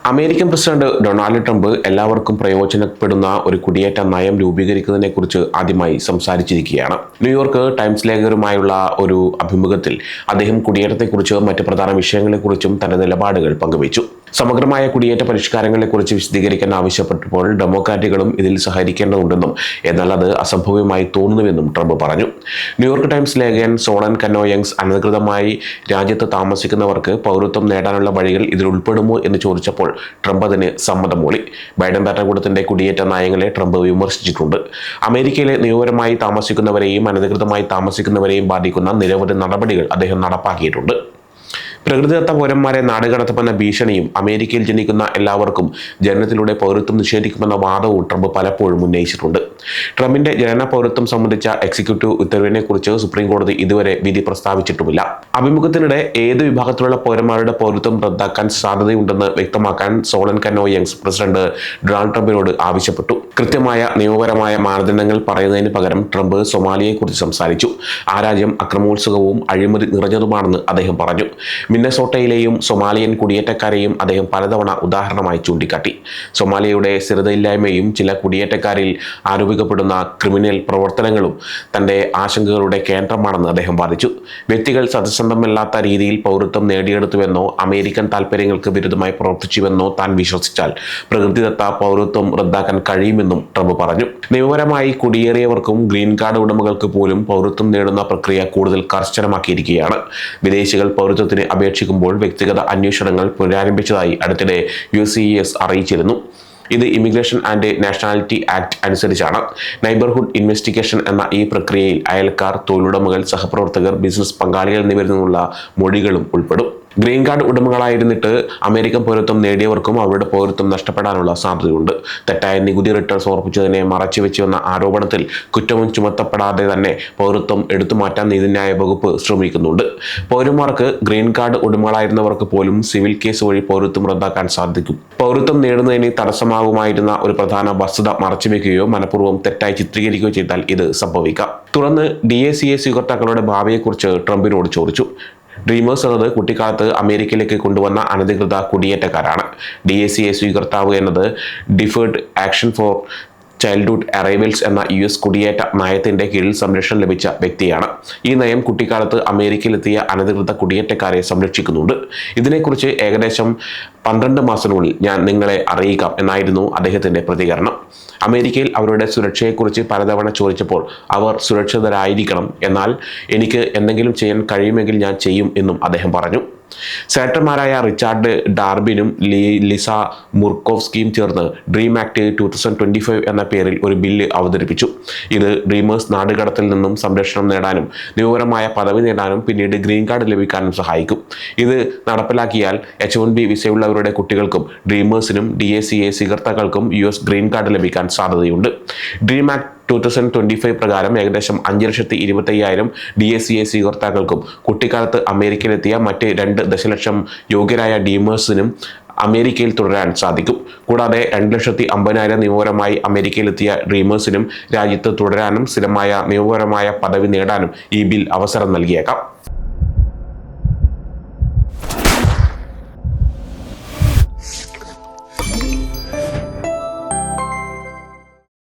American president Donald Trump എല്ലാവർക്കും പ്രയോജനപ്പെടുന്ന ഒരു കുടിയേറ്റ നയം രൂപീകരിക്കുന്നതിനെക്കുറിച്ച് ആദ്യമായി സംസാരിച്ചിരിക്കുകയാണ്. ന്യൂയോർക്ക് ടൈംസ് ലേഖകരുമായുള്ള ഒരു അഭിമുഖത്തിൽ അദ്ദേഹം കുടിയേറ്റത്തെക്കുറിച്ച് മറ്റ് പ്രധാന വിഷയങ്ങളെക്കുറിച്ചും തന്റെ നിലപാടുകൾ പങ്കുവച്ചു. സമഗ്രമായ കുടിയേറ്റ പരിഷ്കാരങ്ങളെക്കുറിച്ച് വിശദീകരിക്കാൻ ആവശ്യപ്പെട്ടപ്പോൾ ഡെമോക്രാറ്റുകളും ഇതിൽ സഹകരിക്കേണ്ടതുണ്ടെന്നും എന്നാൽ അത് അസംഭവ്യമായി തോന്നുന്നുവെന്നും ട്രംപ് പറഞ്ഞു. ന്യൂയോർക്ക് ടൈംസ് ലേഖകൻ സോളൻ കനോയങ്സ് അനധികൃതമായി രാജ്യത്ത് താമസിക്കുന്നവർക്ക് പൗരത്വം നേടാനുള്ള വഴികൾ ഇതിൽ ഉൾപ്പെടുമോ എന്ന് ചോദിച്ചപ്പോൾ ട്രംപ് അതിന് സമ്മതം മൂളി. ബൈഡൻ ഭരണകൂടത്തിന്റെ കുടിയേറ്റ നയങ്ങളെ ട്രംപ് വിമർശിച്ചിട്ടുണ്ട്. അമേരിക്കയിലെ നിയമപരമായി താമസിക്കുന്നവരെയും അനധികൃതമായി താമസിക്കുന്നവരെയും ബാധിക്കുന്ന നിരവധി നടപടികൾ അദ്ദേഹം നടപ്പാക്കിയിട്ടുണ്ട്. പ്രകൃതിദത്ത പൗരന്മാരെ നാടുകടത്തുമെന്ന ഭീഷണിയും അമേരിക്കയിൽ ജനിക്കുന്ന എല്ലാവർക്കും ജനനത്തിലൂടെ പൗരത്വം നിഷേധിക്കുമെന്ന വാദവും ട്രംപ് പലപ്പോഴും ഉന്നയിച്ചിട്ടുണ്ട്. ട്രംപിന്റെ ജനന പൗരത്വം സംബന്ധിച്ച എക്സിക്യൂട്ടീവ് ഉത്തരവിനെക്കുറിച്ച് സുപ്രീം കോടതി ഇതുവരെ വിധി പ്രസ്താവിച്ചിട്ടുമില്ല. അഭിമുഖത്തിനിടെ ഏത് വിഭാഗത്തിലുള്ള പൗരന്മാരുടെ പൗരത്വം റദ്ദാക്കാൻ സാധ്യതയുണ്ടെന്ന് വ്യക്തമാക്കാൻ സോളൻ കനോയങ്സ് പ്രസിഡന്റ് ഡൊണാൾഡ് ട്രംപിനോട് ആവശ്യപ്പെട്ടു. കൃത്യമായ നിയമപരമായ മാനദണ്ഡങ്ങൾ പറയുന്നതിന് പകരം ട്രംപ് സൊമാലിയയെക്കുറിച്ച് സംസാരിച്ചു. ആ രാജ്യം അക്രമോത്സുകവും അഴിമതി നിറഞ്ഞതുമാണെന്ന് അദ്ദേഹം പറഞ്ഞു. മിന്നസോട്ടയിലെയും സൊമാലിയൻ കുടിയേറ്റക്കാരെയും അദ്ദേഹം പലതവണ ഉദാഹരണമായി ചൂണ്ടിക്കാട്ടി. സൊമാലിയയുടെ സ്ഥിരതയില്ലായ്മയും ചില കുടിയേറ്റക്കാരിൽ ആരോപിക്കപ്പെടുന്ന ക്രിമിനൽ പ്രവർത്തനങ്ങളും തന്റെ ആശങ്കകളുടെ കേന്ദ്രമാണെന്ന് അദ്ദേഹം വാദിച്ചു. വ്യക്തികൾ സത്യസന്ധമല്ലാത്ത രീതിയിൽ പൗരത്വം നേടിയെടുത്തുവെന്നോ അമേരിക്കൻ താൽപ്പര്യങ്ങൾക്ക് വിരുദ്ധമായി പ്രവർത്തിച്ചുവെന്നോ താൻ വിശ്വസിച്ചാൽ പ്രകൃതിദത്ത പൗരത്വം റദ്ദാക്കാൻ കഴിയുമെന്നും ട്രംപ് പറഞ്ഞു. നിയമപരമായി കുടിയേറിയവർക്കും ഗ്രീൻ കാർഡ് ഉടമകൾക്ക് പോലും പൗരത്വം നേടുന്ന പ്രക്രിയ കൂടുതൽ കർശനമാക്കിയിരിക്കുകയാണ്. വിദേശികൾ പൗരത്വത്തിന് അപേക്ഷിക്കുമ്പോൾ വ്യക്തിഗത അന്വേഷണങ്ങൾ പുനരാരംഭിച്ചതായി അടുത്തിടെ USCIS അറിയിച്ചിരുന്നു. ഇത് ഇമിഗ്രേഷൻ ആൻഡ് നാഷണാലിറ്റി ആക്ട് അനുസരിച്ചാണ്. നൈബർഹുഡ് ഇൻവെസ്റ്റിഗേഷൻ എന്ന ഈ പ്രക്രിയയിൽ അയൽക്കാർ, തൊഴിലുടമകൾ, സഹപ്രവർത്തകർ, ബിസിനസ് പങ്കാളികൾ എന്നിവരിൽ നിന്നുള്ള മൊഴികളും ഉൾപ്പെടും. ഗ്രീൻ കാർഡ് ഉടമകളായിരുന്നിട്ട് അമേരിക്കൻ പൗരത്വം നേടിയവർക്കും അവരുടെ പൗരത്വം നഷ്ടപ്പെടാനുള്ള സാധ്യതയുണ്ട്. തെറ്റായ നികുതി റിട്ടേൺ സമർപ്പിച്ചതിനെ മറച്ചുവെച്ചുവെന്ന ആരോപണത്തിൽ കുറ്റവും ചുമത്തപ്പെടാതെ തന്നെ പൗരത്വം എടുത്തുമാറ്റാൻ നീതിന്യായ വകുപ്പ് ശ്രമിക്കുന്നുണ്ട്. പൗരന്മാർക്ക് ഗ്രീൻ കാർഡ് ഉടമകളായിരുന്നവർക്ക് പോലും സിവിൽ കേസ് വഴി പൗരത്വം റദ്ദാക്കാൻ സാധിക്കും. പൗരത്വം നേടുന്നതിന് തടസ്സമാകുമായിരുന്ന ഒരു പ്രധാന വസ്തുത മറച്ചുവെക്കുകയോ മനഃപൂർവ്വം തെറ്റായി ചിത്രീകരിക്കുകയോ ചെയ്താൽ ഇത് സംഭവിക്കാം. തുടർന്ന് DACA സ്വീകർത്താക്കളുടെ ഭാവിയെക്കുറിച്ച് ട്രംപിനോട് ചോദിച്ചു. ഡ്രീമേഴ്സ് എന്നത് കുട്ടിക്കാലത്ത് അമേരിക്കയിലേക്ക് കൊണ്ടുവന്ന അനധികൃത കുടിയേറ്റക്കാരാണ്. DACA സ്വീകർത്താവ് എന്നത് deferred action for childhood arrivals എന്ന US കുടിയേറ്റ നയത്തിന്റെ കീഴിൽ സംരക്ഷണം ലഭിച്ച വ്യക്തിയാണ്. ഈ നയം കുട്ടിക്കാലത്ത് അമേരിക്കയിലെത്തിയ അനധികൃത കുടിയേറ്റക്കാരെ സംരക്ഷിക്കുന്നുണ്ട്. ഇതിനെക്കുറിച്ച് ഏകദേശം 12 മാസത്തിനുള്ളിൽ ഞാൻ നിങ്ങളെ അറിയിക്കാം എന്നായിരുന്നു അദ്ദേഹത്തിന്റെ പ്രതികരണം. അമേരിക്കയിൽ അവരുടെ സുരക്ഷയെക്കുറിച്ച് പലതവണ ചോദിച്ചപ്പോൾ അവർ സുരക്ഷിതരായിരിക്കണം, എന്നാൽ എനിക്ക് എന്തെങ്കിലും ചെയ്യാൻ കഴിയുമെങ്കിൽ ഞാൻ ചെയ്യും എന്നും അദ്ദേഹം പറഞ്ഞു. സെനറ്റർമാരായ റിച്ചാർഡ് ഡാർബിനും ലിസ മുർക്കോവ്സ്കിയും ചേർന്ന് ഡ്രീം ആക്ട് 2025 എന്ന പേരിൽ ഒരു ബില്ല് അവതരിപ്പിച്ചു. ഇത് ഡ്രീമേഴ്സ് നാടുകടത്തിൽ നിന്നും സംരക്ഷണം നേടാനും നിയമപരമായ പദവി നേടാനും പിന്നീട് ഗ്രീൻ കാർഡ് ലഭിക്കാനും സഹായിക്കും. ഇത് നടപ്പിലാക്കിയാൽ H-1B വിസയുള്ളവരുടെ കുട്ടികൾക്കും ഡ്രീമേഴ്സിനും DACA സ്വീകർത്താക്കൾക്കും US ഗ്രീൻ കാർഡ് ലഭിക്കാൻ സാധ്യതയുണ്ട്. ഡ്രീം ആക്ട് 2025 പ്രകാരം ഏകദേശം 5,25,000 DACA സ്വീകർത്താക്കൾക്കും കുട്ടിക്കാലത്ത് അമേരിക്കയിലെത്തിയ മറ്റ് 2 ദശലക്ഷം യോഗ്യരായ ഡ്രീമേഴ്സിനും അമേരിക്കയിൽ തുടരാൻ സാധിക്കും. കൂടാതെ 2,50,000 നിയമപരമായി അമേരിക്കയിലെത്തിയ ഡ്രീമേഴ്സിനും രാജ്യത്ത് തുടരാനും സ്ഥിരമായ നിയമപരമായ പദവി നേടാനും ഈ ബിൽ അവസരം നൽകിയേക്കാം.